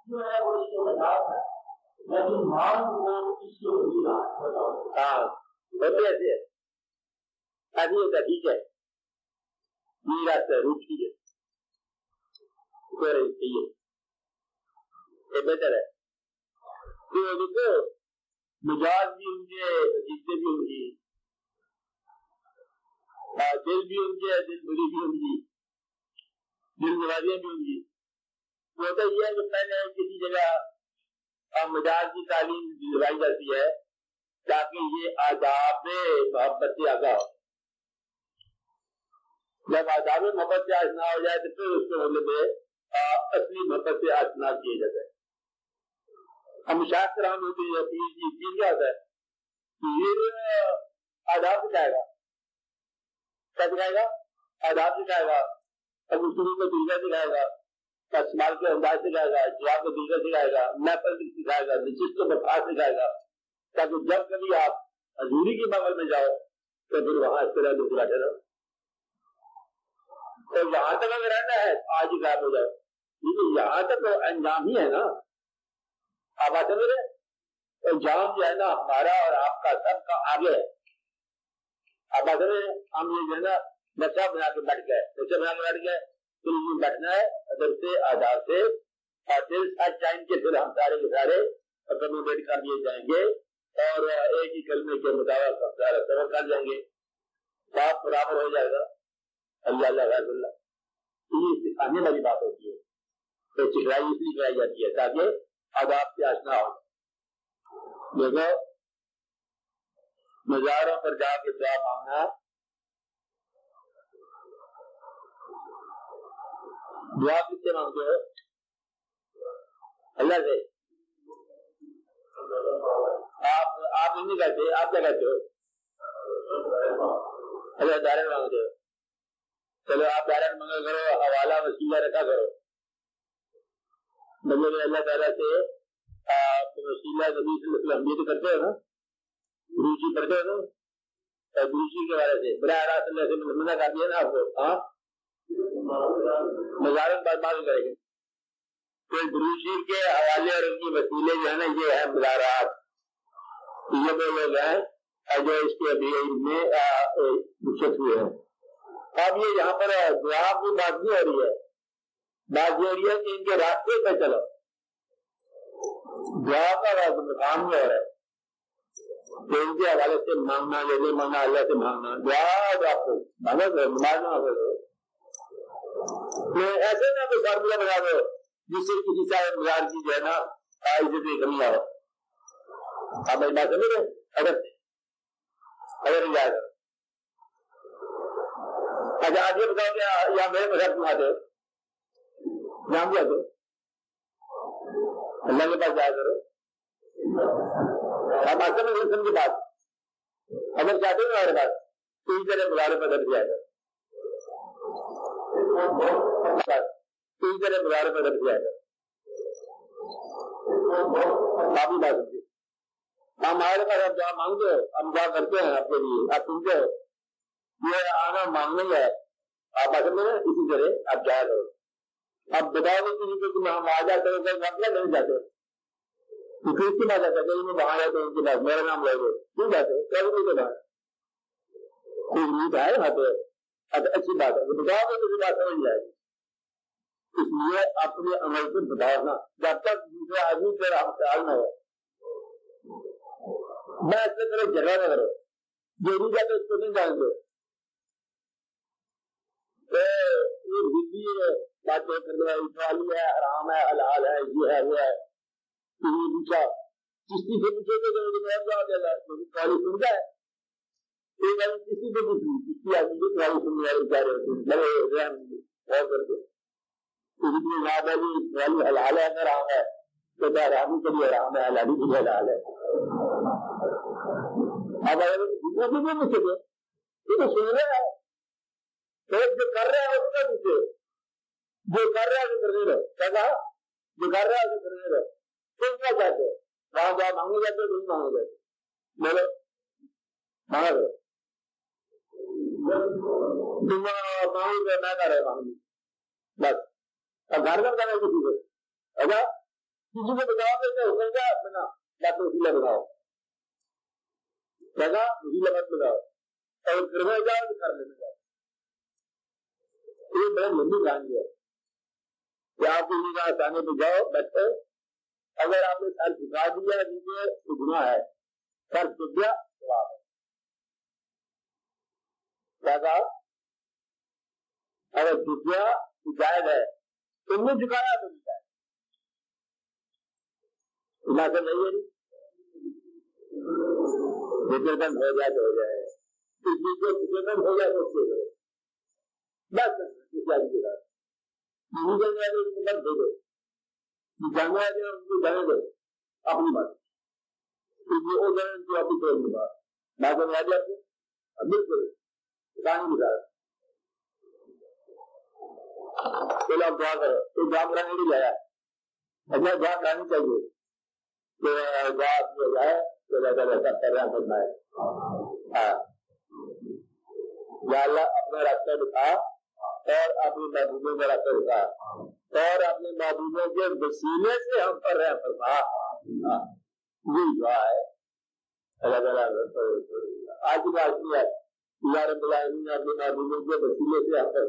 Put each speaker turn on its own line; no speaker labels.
جو ہے وہ اس کے مذاق ہے، لیکن مانگ کو اس کے وزیر بتاؤ. ہاں ہوتے ایسے ہے، آدمی ہوتا ٹھیک ہے یہ راستہ روٹ کیجیے چاہیے یہ بہتر ہے. تو دیکھو مزاج بھی ان کے عزتیں بھی ان کی، دل بھی ان کے، دل بری بھی ان کی، دل نوازیاں بھی ان کی. ہوتا یہ ہے کہ پہلے کسی جگہ مزاج کی تعلیم دلوائی جاتی ہے تاکہ یہ آداب محبت سے آگاہ ہو. جب آداب محبت سے آشنا ہو جائے تو پھر اس کے مطلب اصلی محبت سے آشنا کیا جاتا ہے. ہم شاید کرام ہوتے ہیں پیر کیا ہوتا ہے، یہ آداب سکھائے گا، کیا سکھائے گا؟ آداب سکھائے گا، اب گفتگو کا طریقہ سکھائے گا، سوال کے انداز سکھائے گا، جواب کا طریقہ سکھائے گا، محفل سکھائے گا، نشست کو بخار سکھائے گا، تاکہ جب کبھی آپ حضوری کے بغل میں جاؤ تو پھر وہاں اس طرح دوسرا ٹھہرو. تو یہاں تک اگر رہنا ہے آج ہی غائب ہو جاؤ، کیونکہ یہاں تک انجام ہی ہے نا. آپ آتے میرے انجام جو ہے نا ہمارا اور آپ کا سب کا آگے ہے. آپ آتے میرے ہم یہ جو ہے نا نقشہ بنا کے بیٹھ گئے، نقشہ بنا کے بیٹھ گئے تو یہ بیٹھنا ہے ادب سے آداب سے اور دل سچ جائیں گے. پھر ہم سارے کے سارے اکموڈیٹ کر دیے جائیں گے اور ایک ہی کلمے کے مطابق ہم سارا سفر کر جائیں گے، صاف برابر ہو جائے گا. اللہ اللہ رض اللہ یہ سکھانے والی بات ہوتی ہے. تو سکھائی اس لیے کرائی جاتی ہے تاکہ آداب سے آشنا ہو. دیکھو مزاروں پر جا کے دعا مانگنا، دعا کس سے مانگتے ہو؟ اللہ سے. آپ نہیں کہتے، آپ کیا کہتے ہو؟ اللہ ڈائریکٹ مانگتے ہو. چلو آپ ڈائریکٹ منگا کرو، حوالہ وسیلہ رکھا کرو. مطلب اللہ تعالیٰ سے وسیلہ نبی صلی اللہ علیہ وسلم یہ تو کرتے ہو نا، روچی پڑھتے ہو نا، روچی کے بارے سے براہ راست اللہ سے منع کر دیا نا آپ کو. ہاں مزارت برباد کرے گے. تو روچی کے حوالے اور ان کی وسیلے جو ہے نا یہ ہے مزارات. یہ وہ لوگ ہیں جو اس کے ابھی میں رخصت ہوئے ہیں. اب یہ یہاں پر دعا کی بات نہیں ہو رہی ہے، بات یہ ہو رہی ہے کہ ان کے راستے پہ چلو. دعا کا مقام میں ہو رہا ہے کہ ان کے حوالے سے مانگنا، جیسے مانگنا اللہ سے مانگنا، دعا آپ کو مانگنا کرو. ایسے نہ کوئی فارمولہ بنا دو جس سے کسی صاحب مزار کی جو ہے نا عزت کی کمی آؤ. آپ میری بات سمجھ رہے؟ اگر نہیں جائے گا. اچھا آج یہ بتاؤ کہ یا میرے مذہب تم آتے ہو جان دیا تو اللہ کے پاس جایا کرو. آپ آتے میں سن کی بات اگر چاہتے ہو ہمارے پاس تو اس طرح مظاہرے پر درج جائے گا، تو اس طرح مظاہرے پر درج جائے گا. آپ ہی بات سمجھے. ہم ہمارے پاس آپ دعا مانگتے ہو، ہم دعا کرتے ہیں آپ کے لیے، آپ سنتے ہو. یہ آنا مانگنا ہی ہے. آپ آتے میں اسی طرح آپ جایا کرو. اب بتاؤ گے کسی کو کہ ہم آ جاتے ہیں مطلب نہیں جاتے تو پھر کی بات آتا ہے میں وہاں جاتا ہوں ان کے پاس میرا نام لے دو کیوں جاتے ہو کل نہیں کے بعد کوئی نیت ہے وہاں پہ. اچھی بات ہے بتاؤ گے کسی بات سمجھ جائے گی. اس لیے اپنے عمل سے بتاؤ نا جب تک دوسرے آدمی سے ہم خیال نہ ہو. میں ایسے طرح جگہ نہ کرو جو نہیں جاتے اس کو نہیں جان دو. باتیں کرنے والی ہے، حرام ہے، حلال ہے، یہ ہے وہ ہے. پوچھا کسی سے پوچھے تو تمہاری سنتا ہے ایک آدمی کسی سے پوچھی کسی آدمی کو تمہاری سننے والے کیا رہتے ہیں غور کر کے کسی کی یاد ہے کہ حلال ہے حرام ہے تو حرامی کے لیے حرام ہے، حلالی کے لیے حلال ہے. اب اگر پوچھے گے یہ تو سن رہے ہیں جو کر رہے ہیں اس کا پوچھے جو کر رہا ہے وہ کرنے رہو. کیا کہا؟ جو کر رہا ہے وہ کرنے رہو. تم کیا چاہتے ہو؟ وہاں جہاں مانگے جاتے ہو نہیں مانگے جاتے بولو مانگا کرو. تم مانگو گے میں کر رہا مانگی بس. اب گھر میں کرنا کسی کو اچھا کسی کو بتاؤ گے کہ حکم کا بنا لاکھ وسیلہ بناؤ لگا وسیلہ مت بناؤ اور کرنا جاؤ تو کر لینا جاؤ. یہ بڑا لمبی کہانی ہے کہ آپ کسی کا آسانے پہ جاؤ بیٹھو, اگر آپ نے سر جھکا دیا نیچے تو گناہ ہے, سر جھک گیا جواب ہے. کیا کہا؟ اگر جھک گیا تو جائز ہے, تم نے جھکایا تو نہیں جائز. علاقہ نہیں ہے بند ہو جائے تو ہو جائے, بند ہو جائے تو اس کے بس بند دے دو, جانے والے ان کو جانے دو اپنی بات, وہ جانے ان کو اپنی طرف کی بات نہ کرنے والے آپ کو بالکل گانے کی بات. چلو آپ دعا کرو, تو دعا کرانے نہیں جایا, اچھا دعا کرانی چاہیے کہ دعا کیا جائے تو ایسا کر رہا کرنا ہے. یا اللہ اپنا راستہ دکھا اور اپنے محبوبوں کا راستہ دکھا اور اپنے محبوبوں کے وسیلے سے ہم پر رہ فرما. یہی دعا ہے. اللہ تعالیٰ آج کی بات نہیں ہے, یا رب العالمین اپنے محبوبوں کے وسیلے سے ہم پر